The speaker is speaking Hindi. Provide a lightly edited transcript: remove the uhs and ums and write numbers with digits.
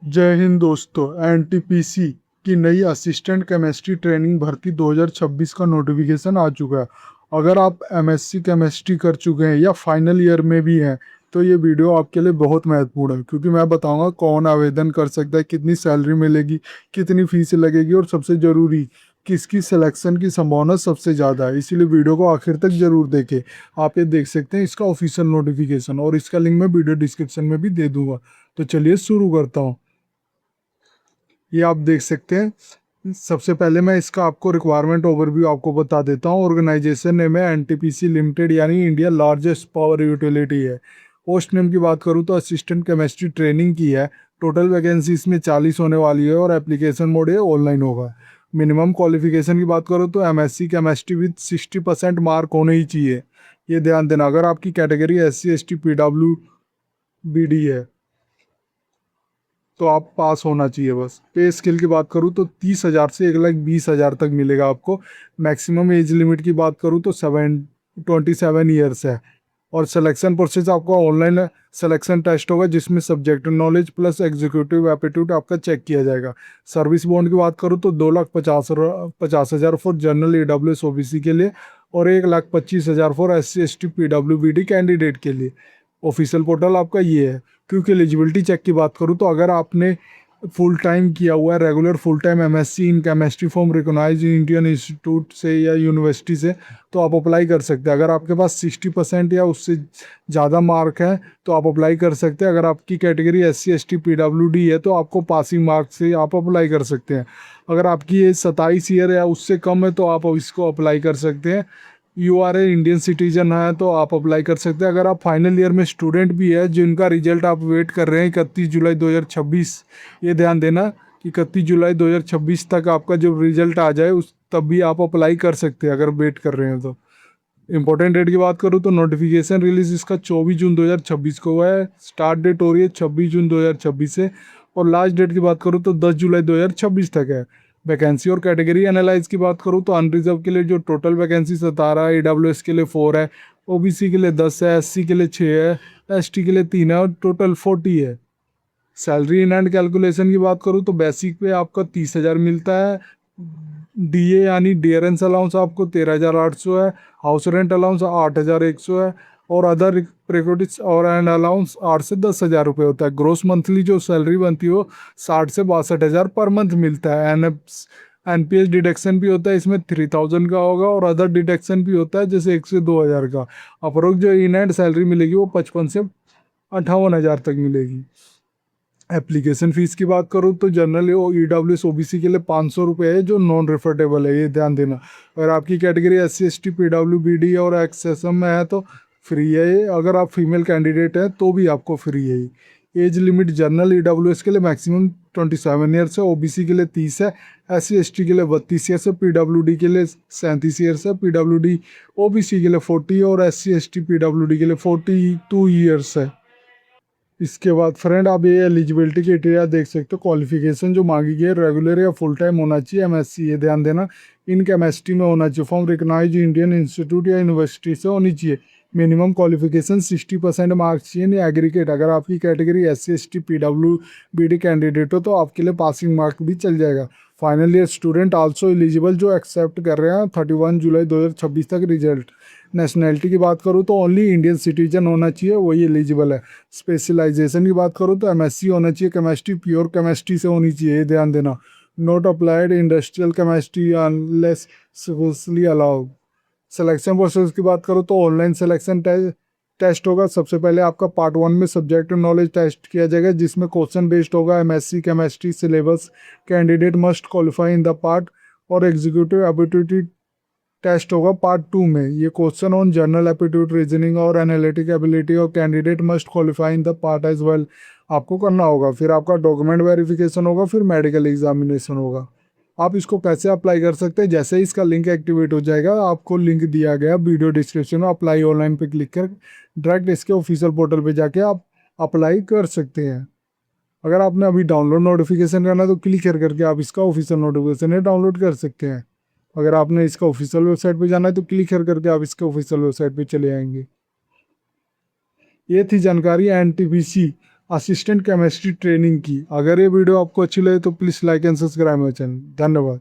जय हिंद दोस्तों। एनटीपीसी की नई असिस्टेंट केमिस्ट्री ट्रेनिंग भर्ती 2026 का नोटिफिकेशन आ चुका है। अगर आप एमएससी केमिस्ट्री कर चुके हैं या फाइनल ईयर में भी हैं तो ये वीडियो आपके लिए बहुत महत्वपूर्ण है, क्योंकि मैं बताऊंगा कौन आवेदन कर सकता है, कितनी सैलरी मिलेगी, कितनी फीस लगेगी और सबसे ज़रूरी किसकी सिलेक्शन की संभावना सबसे ज़्यादा है। इसीलिए वीडियो को आखिर तक जरूर देखें। आप ये देख सकते हैं इसका ऑफिशियल नोटिफिकेशन, और इसका लिंक मैं वीडियो डिस्क्रिप्शन में भी दे दूंगा। तो चलिए शुरू करता हूँ। ये आप देख सकते हैं। सबसे पहले मैं इसका आपको रिक्वायरमेंट ओवरव्यू आपको बता देता हूँ। ऑर्गेनाइजेशन नेम है एनटीपीसी लिमिटेड, यानी इंडिया लार्जेस्ट पावर यूटिलिटी है। पोस्ट नेम की बात करूँ तो असिस्टेंट केमिस्ट्री ट्रेनिंग की है। टोटल वैकेंसी इसमें 40 होने वाली है और एप्लीकेशन मोड ये ऑनलाइन होगा। मिनिमम क्वालिफिकेशन की बात करो तो एमएससी केमिस्ट्री विद 60% मार्क होने ही चाहिए। ये ध्यान देना, अगर आपकी category SC ST PW BD है तो आप पास होना चाहिए बस। पे स्केल की बात करूँ तो 30,000 से 1,20,000 तक मिलेगा आपको। मैक्सिमम एज लिमिट की बात करूँ तो 27 ईयर्स है। और सिलेक्शन प्रोसेस आपका ऑनलाइन सिलेक्शन टेस्ट होगा, जिसमें subject knowledge plus executive aptitude आपका चेक किया जाएगा। सर्विस बॉन्ड की बात करूँ तो 2,50,000 फॉर जनरल EWS OBC के लिए और 1,25,000 for SC ST PW BD candidate के लिए। ऑफिशियल पोर्टल आपका ये है। क्योंकि एलिजिबिलिटी चेक की बात करूँ तो अगर आपने फुल टाइम किया हुआ है, regular full time MSc in chemistry from recognised Indian institute से या यूनिवर्सिटी से, तो आप अप्लाई कर सकते हैं। अगर आपके पास 60% या उससे ज़्यादा मार्क है तो आप अप्लाई कर सकते हैं। अगर आपकी कैटेगरी SC ST PWD है तो आपको पासिंग मार्क से आप अप्लाई कर सकते हैं। अगर आपकी एज 27 ईयर या उससे कम है तो आप इसको अप्लाई कर सकते हैं। URA इंडियन सिटीजन है तो आप अप्लाई कर सकते हैं। अगर आप फाइनल ईयर में स्टूडेंट भी है जिनका रिजल्ट आप वेट कर रहे हैं 31 जुलाई 2026, ये ध्यान देना कि 31 जुलाई 2026 तक आपका जब रिजल्ट आ जाए उस तब भी आप अप्लाई कर सकते हैं अगर वेट कर रहे हैं तो। इंपॉर्टेंट डेट की बात करूँ तो नोटिफिकेशन रिलीज इसका 24 जून 2026 को हुआ है। स्टार्ट डेट हो रही है 26 जून 2026 से, और लास्ट डेट की बात करूँ तो 10 जुलाई 2026 तक है। वैकेंसी और कैटेगरी एनालाइज की बात करूँ तो अनरिजर्व के लिए जो टोटल वैकेंसी 17 है, EWS के लिए 4 है, OBC के लिए 10 है, SC के लिए 6 है, ST के लिए 3 है और टोटल 40 है। सैलरी इन एंड कैलकुलेशन की बात करूँ तो बेसिक पे आपका 30,000 मिलता है। DA यानी डियरेंस अलाउंस आपको 13,800 है। हाउस रेंट अलाउंस 8,100 है। और अदर प्रिकॉटिस और एंड अलाउंस 8 से 10,000 रुपये होता है। ग्रोस मंथली जो सैलरी बनती है वो 60 से 62,000 पर मंथ मिलता है। NPS डिडक्शन भी होता है, इसमें 3,000 का होगा, और अदर डिडक्शन भी होता है जैसे 1 से 2,000 का। अप्रोक्स जो इन एंड सैलरी मिलेगी वो 55 से 58,000 तक मिलेगी। एप्लीकेशन फ़ीस की बात करूँ तो जनरल EWS OBC के लिए 500 रुपये है, जो नॉन रिफंडेबल है, ये ध्यान देना। अगर आपकी कैटेगरी SC ST PWBD और XSM में है तो फ्री है ये। अगर आप फीमेल कैंडिडेट हैं तो भी आपको फ्री है ये। एज लिमिट जनरल EWS के लिए मैक्सिमम 27 ईयर्स है, OBC के लिए 30 है, SC ST के लिए 32 ईयर्स है, PWD के लिए 37 ईयर्स है, PWD OBC के लिए 40 और SC ST PWD के लिए 42 ईयर्स है। इसके बाद फ्रेंड आप ये एलिजिबिलिटी क्राइटेरिया देख सकते हो। क्वालिफिकेशन जो मांगी गई है रेगुलर या फुल टाइम होना चाहिए, एमएससी, ये ध्यान देना, इन केमिस्ट्री में होना चाहिए, फ्रॉम रिकॉग्नाइज्ड इंडियन इंस्टीट्यूट या यूनिवर्सिटी से होनी चाहिए। मिनिमम क्वालिफिकेशन 60% मार्क्स चाहिए, नहीं एग्रीगेट। अगर आपकी category SC ST PWBD candidate हो तो आपके लिए पासिंग मार्क भी चल जाएगा। Final year student also eligible जो एक्सेप्ट कर रहे हैं 31 जुलाई 2026 तक रिजल्ट। नेशनैलिटी की बात करूँ तो ओनली इंडियन सिटीजन होना चाहिए, वही एलिजिबल है। स्पेशलाइजेशन की बात करूँ तो एमएससी होना चाहिए, केमिस्ट्री प्योर केमिस्ट्री से होनी चाहिए, ये ध्यान देना। Not applied industrial chemistry unless specially allowed. Selection process की बात करूँ तो ऑनलाइन सिलेक्शन टेस्ट होगा। सबसे पहले आपका पार्ट 1 में सब्जेक्ट नॉलेज टेस्ट किया जाएगा, जिसमें क्वेश्चन बेस्ड होगा MSc chemistry syllabus. Candidate must qualify in the part. और एग्जीक्यूटिव एबिलिटी टेस्ट होगा पार्ट 2 में। ये question on general aptitude, reasoning और एनालिटिक एबिलिटी और candidate must qualify in the part as well, आपको करना होगा। फिर आपका डॉक्यूमेंट वेरिफिकेशन होगा, फिर मेडिकल एग्जामिनेशन होगा। आप इसको कैसे अप्लाई कर सकते हैं, जैसे ही इसका लिंक एक्टिवेट हो जाएगा आपको लिंक दिया गया वीडियो डिस्क्रिप्शन में, अप्लाई ऑनलाइन पे क्लिक कर डायरेक्ट इसके ऑफिशियल पोर्टल पे जाके आप अप्लाई कर सकते हैं। अगर आपने अभी डाउनलोड नोटिफिकेशन करना है तो क्लिक करके आप इसका ऑफिशियल नोटिफिकेशन डाउनलोड कर सकते हैं। अगर आपने इसका ऑफिशियल वेबसाइट पे जाना है तो क्लिक करके आप इसके ऑफिशियल वेबसाइट पे चले आएंगे। ये थी जानकारी एनटीपीसी असिस्टेंट केमिस्ट्री ट्रेनिंग की। अगर ये वीडियो आपको अच्छी लगे तो please like and subscribe my channel. धन्यवाद।